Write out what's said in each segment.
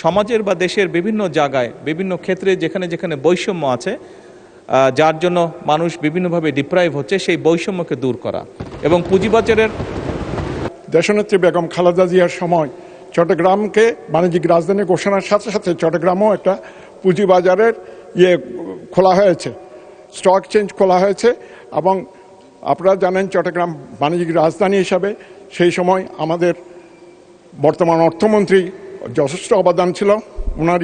সমাজের বা দেশের বিভিন্ন জায়গায় বিভিন্ন ক্ষেত্রে যেখানে যেখানে বৈষম্য আছে, যার জন্য মানুষ বিভিন্নভাবে ডিপ্রাইভ হচ্ছে, সেই বৈষম্যকে দূর করা এবং পুঁজিবাজারের দেশনেত্রী বেগম খালেদা জিয়ার সময় চট্টগ্রামকে বাণিজ্যিক রাজধানী ঘোষণার সাথে সাথে চট্টগ্রামও একটা পুঁজিবাজারের খোলা হয়েছে, স্টক এক্সচেঞ্জ খোলা হয়েছে। এবং আপনারা জানেন চট্টগ্রাম বাণিজ্যিক রাজধানী হিসাবে সেই সময় আমাদের বর্তমান অর্থমন্ত্রী যথেষ্ট অবদান ছিল, ওনার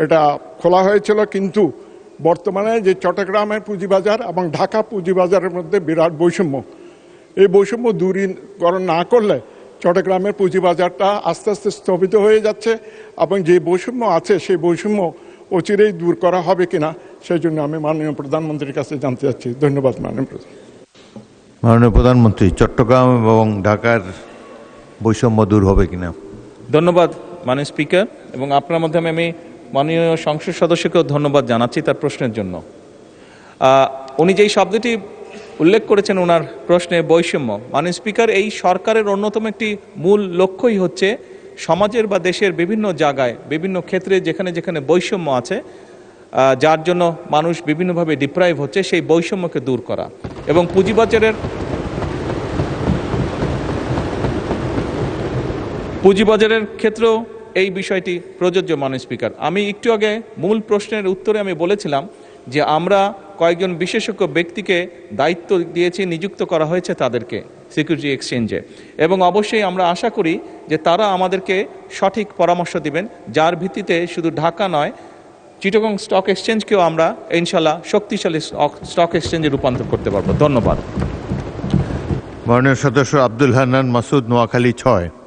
এটা খোলা হয়েছিল। কিন্তু বর্তমানে যে চট্টগ্রামের পুঁজিবাজার এবং ঢাকা পুঁজিবাজারের মধ্যে বিরাট বৈষম্য, এই বৈষম্য দূরীকরণ না করলে চট্টগ্রামের পুঁজিবাজারটা আস্তে আস্তে স্থগিত হয়ে যাচ্ছে এবং যে বৈষম্য আছে সেই বৈষম্য অচিরেই দূর করা হবে কিনা সেই জন্য আমি মাননীয় প্রধানমন্ত্রীর কাছে জানতে চাচ্ছি। ধন্যবাদ মাননীয় প্রধানমন্ত্রী, চট্টগ্রাম এবং ঢাকার বৈষম্য দূর হবে কিনা? ধন্যবাদ মাননীয় স্পিকার, এবং আপনার মাধ্যমে আমি মাননীয় সংসদ সদস্যকেও ধন্যবাদ জানাচ্ছি তার প্রশ্নের জন্য। উনি যেই শব্দটি উল্লেখ করেছেন ওনার প্রশ্নে, বৈষম্য, মাননীয় স্পিকার, এই সরকারের অন্যতম একটি মূল লক্ষ্যই হচ্ছে সমাজের বা দেশের বিভিন্ন জায়গায় বিভিন্ন ক্ষেত্রে যেখানে যেখানে বৈষম্য আছে, যার জন্য মানুষ বিভিন্নভাবে ডিপ্রাইভ হচ্ছে, সেই বৈষম্যকে দূর করা এবং পুঁজিবাজারের ক্ষেত্রেও এই বিষয়টি প্রযোজ্য। মাননীয় স্পিকার, আমি একটু আগে মূল প্রশ্নের উত্তরে আমি বলেছিলাম যে আমরা কয়েকজন বিশেষজ্ঞ ব্যক্তিকে দায়িত্ব দিয়েছি, নিযুক্ত করা হয়েছে তাদেরকে সিকিউরিটি এক্সচেঞ্জে, এবং অবশ্যই আমরা আশা করি যে তারা আমাদেরকে সঠিক পরামর্শ দিবেন, যার ভিত্তিতে শুধু ঢাকা নয়, চিটাগং স্টক এক্সচেঞ্জকেও আমরা ইনশাল্লাহ শক্তিশালী স্টক এক্সচেঞ্জে রূপান্তর করতে পারবো। ধন্যবাদ। মাননীয় সদস্য আব্দুল হান্নান মাসুদ, নোয়াখালী 6।